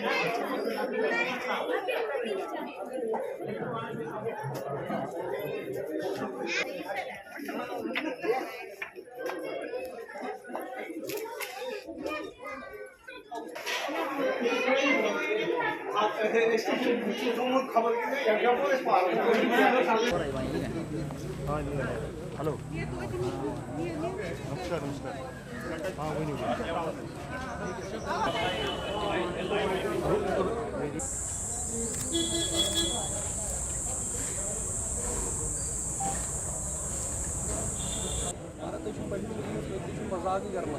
Hello नमस्कार नमस्कार हाँ वही मजाक ही करना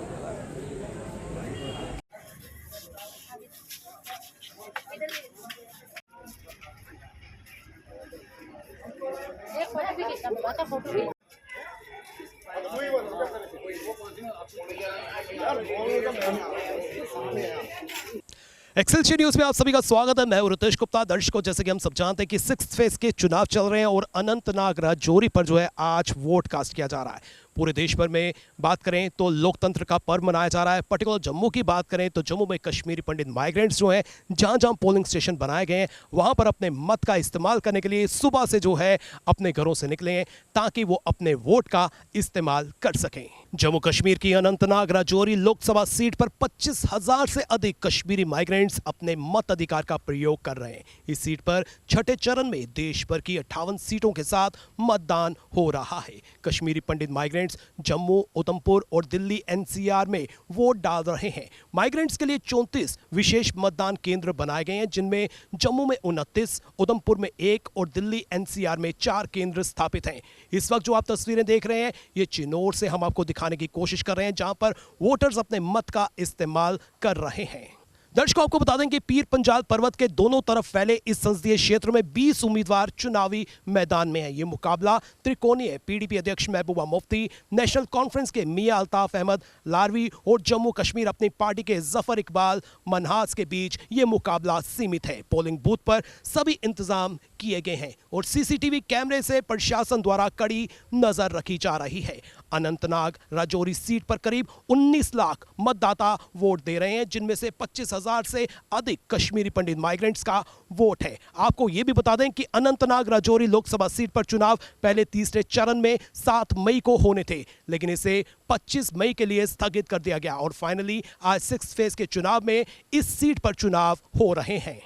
एक्सेलशियर न्यूज में आप सभी का स्वागत है। मैं हूं रितेश गुप्ता। दर्शकों, जैसे कि हम सब जानते हैं कि 6th फेज के चुनाव चल रहे हैं और अनंतनाग राजौरी पर जो है आज वोट कास्ट किया जा रहा है। पूरे देश भर में बात करें तो लोकतंत्र का पर्व मनाया जा रहा है। पर्टिकुलर जम्मू की बात करें तो जम्मू में कश्मीरी पंडित माइग्रेंट्स जो हैं, जहां जहां पोलिंग स्टेशन बनाए गए हैं वहां पर अपने मत का इस्तेमाल करने के लिए सुबह से जो है अपने घरों से निकले हैं ताकि वो अपने वोट का इस्तेमाल कर सकें। जम्मू कश्मीर की अनंतनाग राजौरी लोकसभा सीट पर 25,000 से अधिक कश्मीरी माइग्रेंट्स अपने मताधिकार का प्रयोग कर रहे हैं। इस सीट पर छठे चरण में देश भर की 58 सीटों के साथ मतदान हो रहा है। कश्मीरी पंडित माइग्रेंट्स जम्मू, उधमपुर और दिल्ली एनसीआर में वोट डाल रहे हैं। माइग्रेंट्स के लिए 34 विशेष मतदान केंद्र बनाए गए हैं, जिनमें जम्मू में 29, उधमपुर में 1 और दिल्ली एनसीआर में 4 केंद्र स्थापित हैं। इस वक्त जो आप तस्वीरें देख रहे हैं ये चिनौर से हम आपको दिखाने की कोशिश कर रहे हैं, जहां पर वोटर्स अपने मत का इस्तेमाल कर रहे हैं। दर्शकों, आपको बता दें कि पीर पंजाल पर्वत के दोनों तरफ फैले इस संसदीय क्षेत्र में 20 उम्मीदवार चुनावी मैदान में हैं। ये मुकाबला त्रिकोणीय है। पीडीपी अध्यक्ष महबूबा मुफ्ती, नेशनल कॉन्फ्रेंस के मियां अल्ताफ अहमद लारवी और जम्मू कश्मीर अपनी पार्टी के जफर इकबाल मनहास के बीच ये मुकाबला सीमित है। पोलिंग बूथ पर सभी इंतजाम किए गए हैं और सीसीटीवी कैमरे से प्रशासन द्वारा कड़ी नजर रखी जा रही है। अनंतनाग राजौरी सीट पर करीब 19 लाख मतदाता वोट दे रहे हैं, जिनमें से 25,000 से अधिक कश्मीरी पंडित माइग्रेंट्स का वोट है। आपको यह भी बता दें कि अनंतनाग राजौरी लोकसभा सीट पर चुनाव पहले तीसरे चरण में 7 मई को होने थे, लेकिन इसे 25 मई के लिए स्थगित कर दिया गया और फाइनली आज 6th फेज के चुनाव में इस सीट पर चुनाव हो रहे हैं।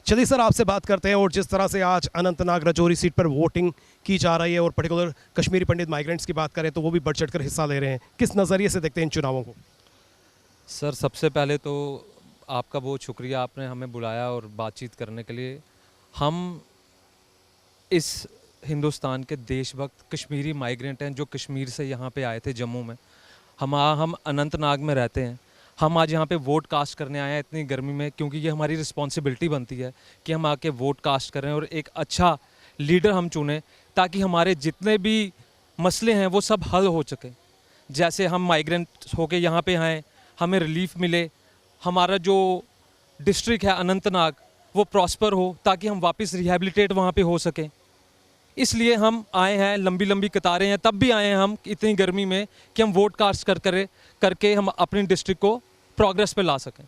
चलिए सर, आपसे बात करते हैं। और जिस तरह से आज अनंतनाग राजौरी सीट पर वोटिंग की जा रही है और पर्टिकुलर कश्मीरी पंडित माइग्रेंट्स की बात करें तो वो भी बढ़ चढ़कर हिस्सा ले रहे हैं, किस नज़रिए से देखते हैं इन चुनावों को? सर, सबसे पहले तो आपका बहुत शुक्रिया, आपने हमें बुलाया और बातचीत करने के लिए। हम इस हिंदुस्तान के देशभक्त कश्मीरी माइग्रेंट हैं जो कश्मीर से यहाँ पे आए थे जम्मू में। हम अनंतनाग में रहते हैं। हम आज यहाँ पे वोट कास्ट करने आए हैं इतनी गर्मी में, क्योंकि ये हमारी रिस्पॉन्सिबिलिटी बनती है कि हम आके वोट कास्ट करें और एक अच्छा लीडर हम चुनें ताकि हमारे जितने भी मसले हैं वो सब हल हो सकें। जैसे हम माइग्रेंट होके यहाँ पे आए, हमें रिलीफ मिले, हमारा जो डिस्ट्रिक्ट है अनंतनाग वो प्रॉस्पर हो ताकि हम वापस रिहैबिलिटेट वहाँ पे हो सकें। इसलिए हम आए हैं, लंबी लंबी कतारें हैं, तब भी आए हैं हम इतनी गर्मी में कि हम वोट कास्ट करके हम अपनी डिस्ट्रिक्ट को प्रोग्रेस पे ला सकें।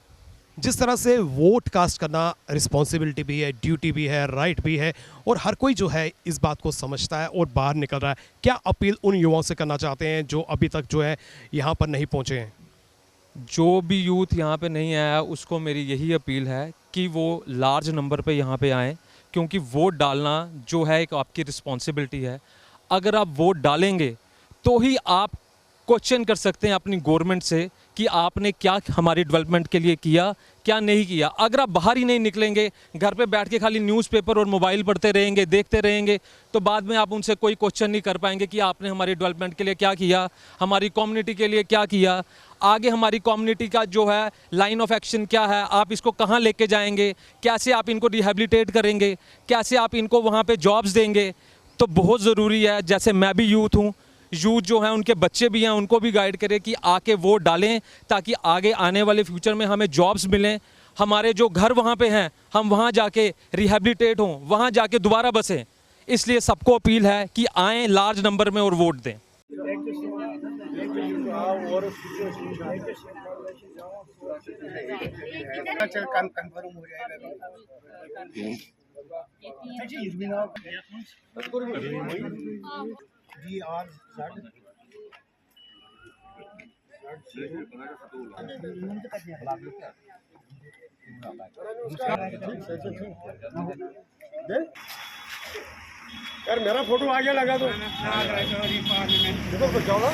जिस तरह से वोट कास्ट करना रिस्पॉन्सिबिलिटी भी है, ड्यूटी भी है, राइट भी है और हर कोई जो है इस बात को समझता है और बाहर निकल रहा है, क्या अपील उन युवाओं से करना चाहते हैं जो अभी तक जो है यहाँ पर नहीं पहुँचे हैं? जो भी यूथ यहाँ पे नहीं आया उसको मेरी यही अपील है कि वो लार्ज नंबर पे यहाँ पे आएँ, क्योंकि वोट डालना जो है एक आपकी रिस्पॉन्सिबिलिटी है। अगर आप वोट डालेंगे तो ही आप क्वेश्चन कर सकते हैं अपनी गवर्नमेंट से कि आपने क्या हमारी डेवलपमेंट के लिए किया, क्या नहीं किया। अगर आप बाहर ही नहीं निकलेंगे, घर पे बैठ के खाली न्यूज़पेपर और मोबाइल पढ़ते रहेंगे, देखते रहेंगे, तो बाद में आप उनसे कोई क्वेश्चन नहीं कर पाएंगे कि आपने हमारी डेवलपमेंट के लिए क्या किया, हमारी कम्युनिटी के लिए क्या किया, आगे हमारी कम्युनिटी का जो है लाइन ऑफ एक्शन क्या है, आप इसको कहाँ लेके जाएंगे, कैसे आप इनको रिहैबिलिटेट करेंगे, कैसे आप इनको वहाँ पे जॉब्स देंगे। तो बहुत ज़रूरी है, जैसे मैं भी यूथ हूँ, यूथ जो हैं उनके बच्चे भी हैं, उनको भी गाइड करें कि आके वोट डालें ताकि आगे आने वाले फ्यूचर में हमें जॉब्स मिलें, हमारे जो घर वहाँ पे हैं हम वहाँ जाके रिहैबिलिटेट हों, वहाँ जाके दोबारा बसें। इसलिए सबको अपील है कि आएँ लार्ज नंबर में और वोट दें। चल कंफर्म हो जाएगा। जी आर यार मेरा फोटो आगे लगा दो देखो तो जाओ ना।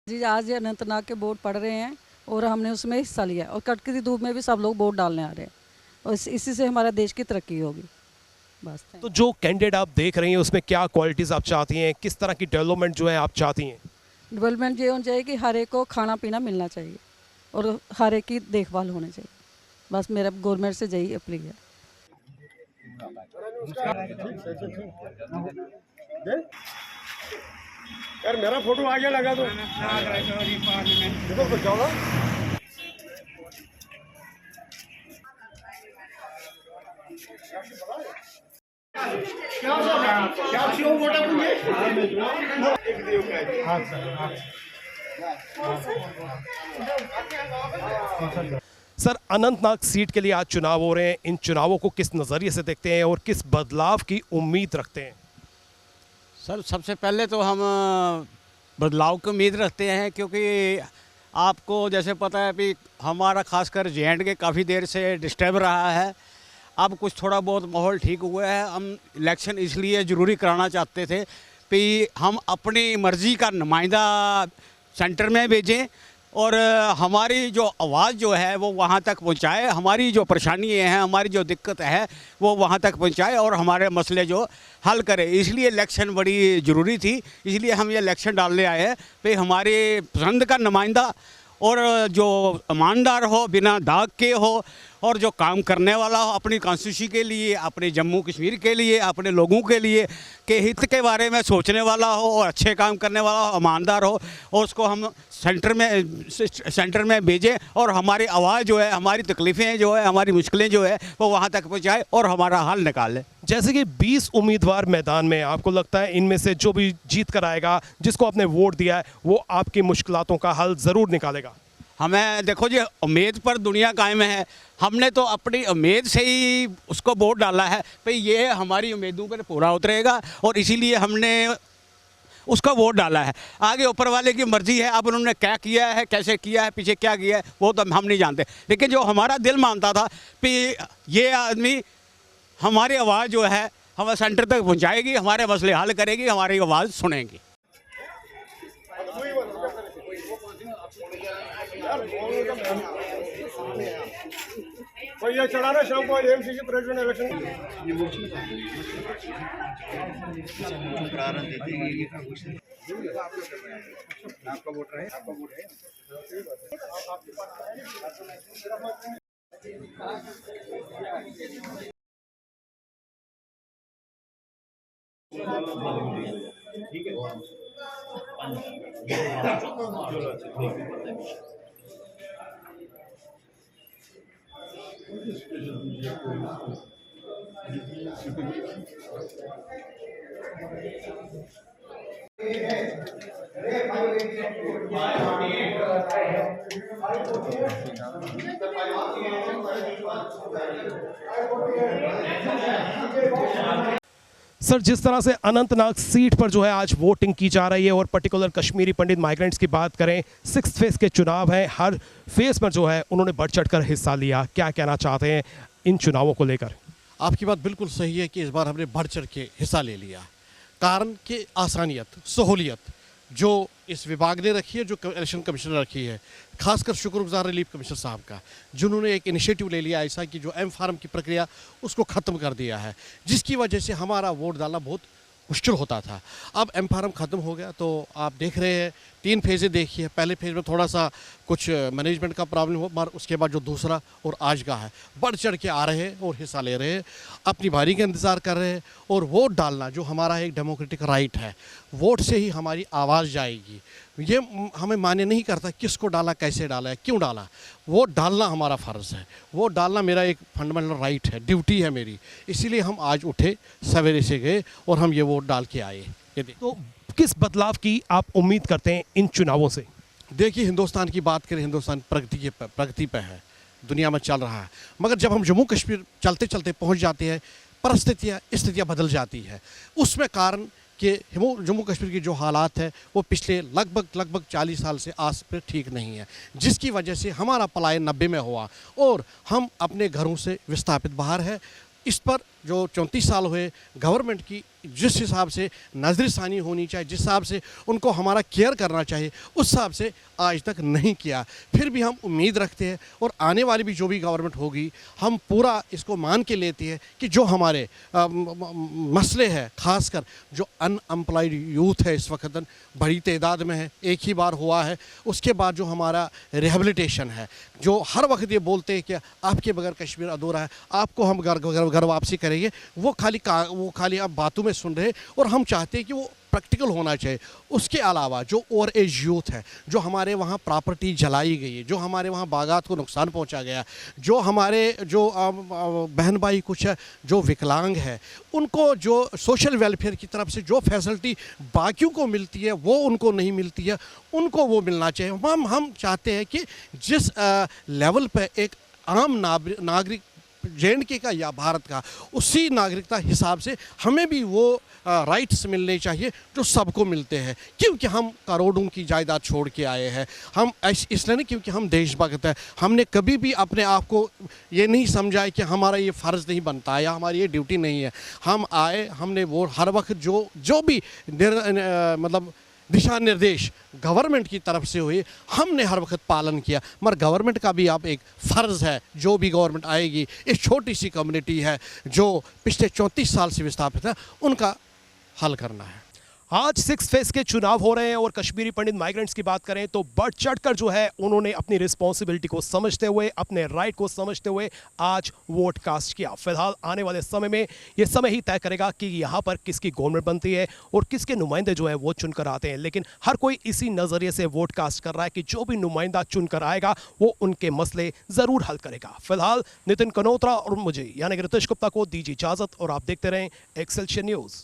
जी आज ये अनंतनाग के वोट पड़ रहे हैं और हमने उसमें हिस्सा लिया और कड़कती धूप में भी सब लोग वोट डालने आ रहे हैं और इसी से हमारा देश की तरक्की होगी बस। तो जो कैंडिडेट आप देख रही हैं उसमें क्या क्वालिटीज़ आप चाहती हैं, किस तरह की डेवलपमेंट जो है आप चाहती हैं? डेवलपमेंट ये होना चाहिए कि हर एक को खाना पीना मिलना चाहिए और हर एक की देखभाल होनी चाहिए, बस मेरा गवर्नमेंट से यही अपील है। यार मेरा फोटो आगे लगा दो देखो तो जाओ ना। क्या क्यों वोट सर अनंतनाग सीट के लिए आज चुनाव हो रहे हैं, इन चुनावों को किस नज़रिए से देखते हैं और किस बदलाव की उम्मीद रखते हैं? सर सबसे पहले तो हम बदलाव की उम्मीद रखते हैं, क्योंकि आपको जैसे पता है अभी हमारा खासकर जे.एंड.के काफ़ी देर से डिस्टर्ब रहा है। अब कुछ थोड़ा बहुत माहौल ठीक हुआ है। हम इलेक्शन इसलिए ज़रूरी कराना चाहते थे कि हम अपनी मर्ज़ी का नुमाइंदा सेंटर में भेजें और हमारी जो आवाज़ जो है वो वहाँ तक पहुँचाए, हमारी जो परेशानी हैं, हमारी जो दिक्कत है वो वहाँ तक पहुँचाए और हमारे मसले जो हल करे। इसलिए इलेक्शन बड़ी ज़रूरी थी, इसलिए हम ये इलेक्शन डालने आए हैं कि हमारे पसंद का नुमाइंदा और जो ईमानदार हो, बिना दाग के हो और जो काम करने वाला हो अपनी कॉन्स्टिट्यूंसी के लिए, अपने जम्मू कश्मीर के लिए, अपने लोगों के लिए के हित के बारे में सोचने वाला हो और अच्छे काम करने वाला हो, ईमानदार हो, और उसको हम सेंटर में भेजें और हमारी आवाज़ जो है, हमारी तकलीफ़ें जो है, हमारी मुश्किलें जो है वो वहाँ तक पहुँचाए और हमारा हल निकालें। जैसे कि 20 उम्मीदवार मैदान में, आपको लगता है इनमें से जो भी जीत कर आएगा, जिसको आपने वोट दिया है, वो आपकी मुश्किलातों का हल ज़रूर निकालेगा? हमें देखो जी, उम्मीद पर दुनिया कायम है। हमने तो अपनी उम्मीद से ही उसको वोट डाला है भाई ये हमारी उम्मीदों पर पूरा उतरेगा और इसीलिए हमने उसका वोट डाला है। आगे ऊपर वाले की मर्ज़ी है, अब उन्होंने क्या किया है, कैसे किया है, पीछे क्या किया है वो तो हम नहीं जानते, लेकिन जो हमारा दिल मानता था कि ये आदमी हमारी आवाज़ जो है हमें सेंटर तक पहुँचाएगी, हमारे मसले हल करेगी, हमारी आवाज़ सुनेगी। भाई ये चढ़ाना शाम को एमसीसी प्रेसिडेंट इलेक्शन आपका वोट है, आपका वोट है। ठीक है सर जिस तरह से अनंतनाग सीट पर जो है आज वोटिंग की जा रही है और पर्टिकुलर कश्मीरी पंडित माइग्रेंट्स की बात करें, 6th फेज़ के चुनाव हैं, हर फेज़ पर जो है उन्होंने बढ़ चढ़कर हिस्सा लिया, क्या कहना चाहते हैं इन चुनावों को लेकर? आपकी बात बिल्कुल सही है कि इस बार हमने बढ़ चढ़ के हिस्सा ले लिया। कारण कि आसानियत, सहूलियत जो इस विभाग ने रखी है, जो इलेक्शन कमीशन ने रखी है, खासकर शुक्रगुजार रिलीफ कमिश्नर साहब का, जिन्होंने एक इनिशिएटिव ले लिया ऐसा कि जो एम फार्म की प्रक्रिया उसको ख़त्म कर दिया है, जिसकी वजह से हमारा वोट डालना बहुत मुश्किल होता था। अब एम फार्म ख़त्म हो गया तो आप देख रहे हैं 3 फेज़ें देखिए। पहले फेज़ में थोड़ा सा कुछ मैनेजमेंट का प्रॉब्लम हो, मगर उसके बाद जो दूसरा और आज का है, बढ़ चढ़ के आ रहे हैं और हिस्सा ले रहे हैं, अपनी बारी का इंतज़ार कर रहे हैं। और वोट डालना जो हमारा एक डेमोक्रेटिक राइट है, वोट से ही हमारी आवाज़ जाएगी। ये हमें मान्य नहीं करता किसको डाला, कैसे डाला है, क्यों डाला। वोट डालना हमारा फ़र्ज़ है, वोट डालना मेरा एक फंडामेंटल राइट है, ड्यूटी है मेरी। इसीलिए हम आज उठे, सवेरे से गए और हम ये वोट डाल के आए कहते हैं। तो किस बदलाव की आप उम्मीद करते हैं इन चुनावों से? देखिए, हिंदुस्तान की बात करें, हिंदुस्तान प्रगति पे है, दुनिया में चल रहा है, मगर जब हम जम्मू कश्मीर चलते चलते पहुंच जाते हैं, स्थितियाँ बदल जाती है। उसमें कारण कि जम्मू कश्मीर की जो हालात है वो पिछले लगभग 40 साल से आज पे ठीक नहीं है, जिसकी वजह से हमारा पलायन 90 में हुआ और हम अपने घरों से विस्थापित बाहर है। इस पर जो 34 साल हुए गवर्नमेंट की जिस हिसाब से नज़रसानी होनी चाहिए, जिस हिसाब से उनको हमारा केयर करना चाहिए, उस हिसाब से आज तक नहीं किया। फिर भी हम उम्मीद रखते हैं और आने वाली भी जो भी गवर्नमेंट होगी, हम पूरा इसको मान के लेते हैं कि जो हमारे मसले हैं, खासकर जो अनएम्प्लॉयड यूथ है इस वक्त बड़ी तादाद में है, एक ही बार हुआ है। उसके बाद जो हमारा रिहेबिलिटेशन है, जो हर वक्त ये बोलते हैं कि आपके बगैर कश्मीर अधूरा है, आपको हम घर वापसी करेंगे, वो खाली आप बातों में सुन रहे, और हम चाहते हैं कि वो प्रैक्टिकल होना चाहिए। उसके अलावा जो ओवर एज यूथ है, जो हमारे वहाँ प्रॉपर्टी जलाई गई है, जो हमारे वहाँ बागात को नुकसान पहुँचा गया, जो हमारे जो बहन भाई कुछ है जो विकलांग है, उनको जो सोशल वेलफेयर की तरफ से जो फैसिलिटी बाकियों को मिलती है वो उनको नहीं मिलती है, उनको वो मिलना चाहिए। हम चाहते हैं कि जिस लेवल पर एक आम नागरिक JNK का या भारत का, उसी नागरिकता हिसाब से हमें भी वो राइट्स मिलने चाहिए जो सबको मिलते हैं। क्योंकि हम करोड़ों की जायदाद छोड़ के आए हैं, हम इसलिए नहीं क्योंकि हम देशभक्त हैं। हमने कभी भी अपने आप को ये नहीं समझा है कि हमारा ये फ़र्ज़ नहीं बनता है या हमारी ये ड्यूटी नहीं है। हम आए, हमने वो हर वक्त जो भी मतलब दिशा निर्देश गवर्नमेंट की तरफ से हुए, हमने हर वक्त पालन किया। मगर गवर्नमेंट का भी आप एक फ़र्ज़ है, जो भी गवर्नमेंट आएगी, इस छोटी सी कम्युनिटी है जो पिछले 34 साल से विस्थापित है, उनका हल करना है। आज 6 फेज के चुनाव हो रहे हैं और कश्मीरी पंडित माइग्रेंट्स की बात करें तो बढ़ चढ़कर जो है उन्होंने अपनी रिस्पॉन्सिबिलिटी को समझते हुए, अपने राइट को समझते हुए आज वोट कास्ट किया। फिलहाल आने वाले समय में ये समय ही तय करेगा कि यहाँ पर किसकी गवर्नमेंट बनती है और किसके नुमाइंदे जो है वो चुनकर आते हैं। लेकिन हर कोई इसी नज़रिए से वोट कास्ट कर रहा है कि जो भी नुमाइंदा चुनकर आएगा वो उनके मसले ज़रूर हल करेगा। फिलहाल नितिन कनोत्रा और मुझे यानी कि रितेश गुप्ता को दीजिए इजाज़त और आप देखते रहें एक्सेलशियर न्यूज़।